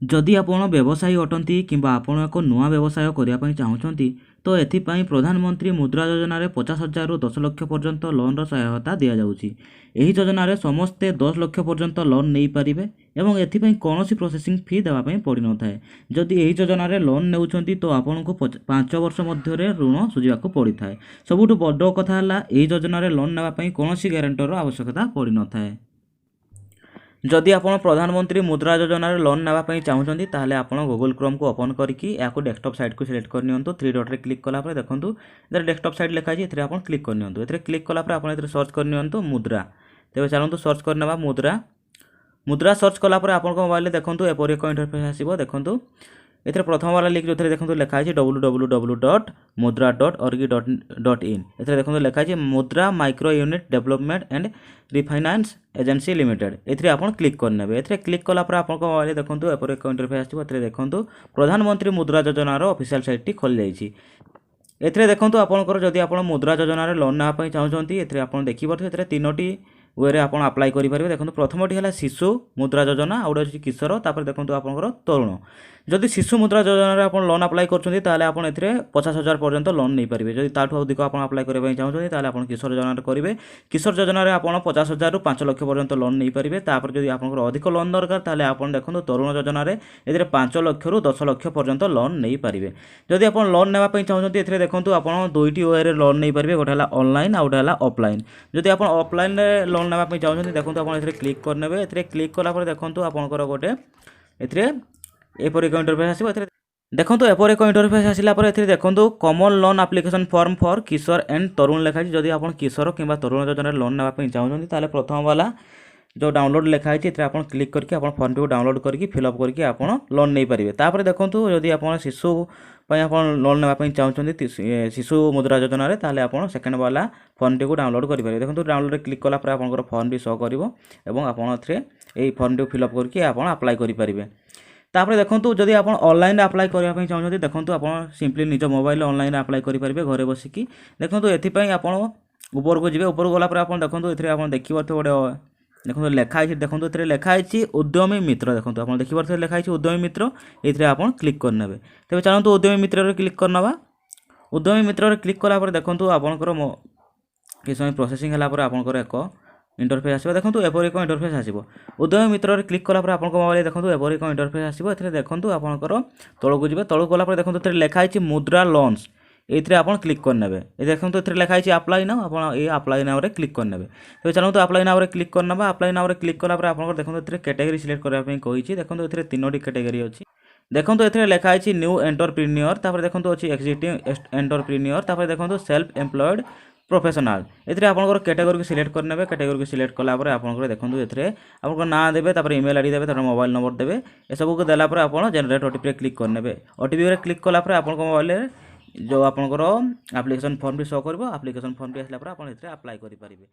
जदि आपण व्यवसायी अटंती किंबा आपण एक नुआ व्यवसाय करने चाहूँगी तो एथिपाई प्रधानमंत्री मुद्रा योजन 50,000 रु 10 लाख पर्यंत लोन सहायता दि जाऊँगी। यही योजन समस्ते 10 लाख पर्यंत लोन नहीं पारे एवं एथिपाई कौन प्रोसेसिंग फी देवाई पड़ न था। जदि यही योजन लोन नेउछंती तो आपन को 5 वर्ष मध्य ऋण सुझा पड़ था। सबुठ बड़ कथा यही योजन लोन नापी कौन ग्यारंटर आवश्यकता पड़ न था। जदि आप प्रधानमंत्री मुद्रा योजन लोन नापी चाहूँगी ताहले आप गूगल क्रोम को ओपन करके या डेस्कटॉप साइट को सिलेक्ट करनी थ्री डॉट रे क्लिक कलापर देखो इधर डेस्कटॉप साइट लिखाई है आप क्लिक करनी क्लिक कलापर आप सर्च करनी मुद्रा। तेज चलते सर्च करने मुद्रा मुद्रा सर्च कलापर आप मोबाइल देखो एपरी एक इंटरफेस आसो देखो एथे प्रथम वाला लिंक जो देखो लिखाई www.mudra.org.in एथे देखो लिखाई MUDRA micro unit development and refinance agency limited एथे आप क्लिक करने एथे क्लिक कलापर आप मोबाइल देखो एपरी एक इंटरफेस आसो देखो प्रधानमंत्री मुद्रा योजनार ऑफिशियल साइट टी खोल जाइए। एथे देखो आपंकर जदि आप मुद्रा योजन लोन नापी चाहूँगी एथे आप देखिए तीनोटी वे आप अप्लाई करेंगे। देखो प्रथमटी है शिशु मुद्रा योजना आउ गोटे किशोर तापर देखो आपंकर तरुण। जदि शिशु मुद्रा योजन आप लोन अप्लाई करेंगे आप 50,000 पर्यंत लोन नहीं पारे। जदि ताठू अधिक आप अप्लाई करने चाहूँगी आप किशोर योजन करेंगे। किशोर योजन आप 50,000 रु 5 लाख पर्यंत लोन नहीं पारे। तापर जदि आप अधिक लोन दरकार ताले आप देखो तरुण योजन ए 5 लाख रु 10 लाख पर्यंत लोन नहीं पारे। जदि आप लोन नापी चाहूँगी ए देखो आप दुईटी वे लोन नहीं पारे गोटे है ऑनलाइन आउ गोटे है ऑफलाइन। जदि आप ऑफलाइन लोन नापी चाहूँगी देखो आप क्लिक करने ए क्लिक कलापर देखो आपंकर गोटे एपरी एक इंटरफेस आसो देखो एपरी एक इंटरफेस आसला देखो common loan application form for Kishor and Tarun लिखाई। जदि आप किशोर कि तरुण योजन लोन नापी चाहूँगी ताले प्रथम वाला जो डाउनलोड लिखाई है आप क्लिक करके आप फॉर्म टी डाउनलोड करके फिलअप करके आप लोन नहीं पारे। तापर देखो जदि आप शिशु आप लोन नापी चाहूँगी शिशु मुद्रा योजन ताले आप सेकेंड वाला फॉर्म टी डाउनलोड करेंगे। देखो डाउनलोड क्लिक कलापर आप फॉर्म टी शो कर फॉर्म टी फिलअप करके आप अप्लाई करेंगे। तापर देखो जदि आप ऑनलाइन अप्लाई करने चाहूँगी देखो आप सिंपली निज मोबाइल ऑनलाइन अप्लाई करेंगे घर बसिकी। देखो ये आप ऊपर को जी ऊपर गलापर आप देखो ये आप देखिए गोटे देखो लिखाई देखो ये लिखाई उद्यमी मित्र। देखो आप देखिए लिखाई उद्यमी मित्र ये आप क्लिक करने। तेज चलते उद्यमी मित्र क्लिक करना। उद्यमी मित्र क्लिक कलापर देखो आपंकर कि समय प्रोसेसिंग है आपंकर एक इंटरफेस आसो देखो एपरी एक इंटरफेस आसो। उद्यमी मित्र क्लिक कलापर आप मोबाइल देखो एपरी एक इंटरफेस आसो देखो आपंकर तौक जी तौक गलापर देखो ये लिखाई मुद्रा लोन्स ये आप क्लिक करने। ये देखो ये लिखाई अप्लाई नाउ आप ये अप्लाई नाउ क्लिक करने। तो चलते अप्लाई नाउ क्लिक करना। अप्लाई नाउ क्लिक कलापर आप देखो ये कैटेगरी सिलेक्ट करने कही देखो ये तीनोटी कैटेगरी अच्छी। देखो ये लिखाई न्यू एंटरप्रेन्योर तापर देखो अच्छी एक्जिस्टिंग एंटरप्रेन्योर तापर देखो सेल्फ एम्प्लॉयड प्रोफेशनल ये आपंकर कैटेगरी को सिलेक्ट करने। कैटेगरी को सिलेक्ट कलापर आपंकर देखो ये आपको ना देवे तापर ईमेल आईडी देवे तापर मोबाइल नंबर देवे ये सब को देलापर आप जनरेट ओटीपी क्लिक करने। ओटीपी क्लिक कलापर आप मोबाइल जो आपंकर एप्लिकेशन फॉर्म टी शो कर एप्लिकेशन फॉर्म टी आसला आप अप्लाई करेंगे।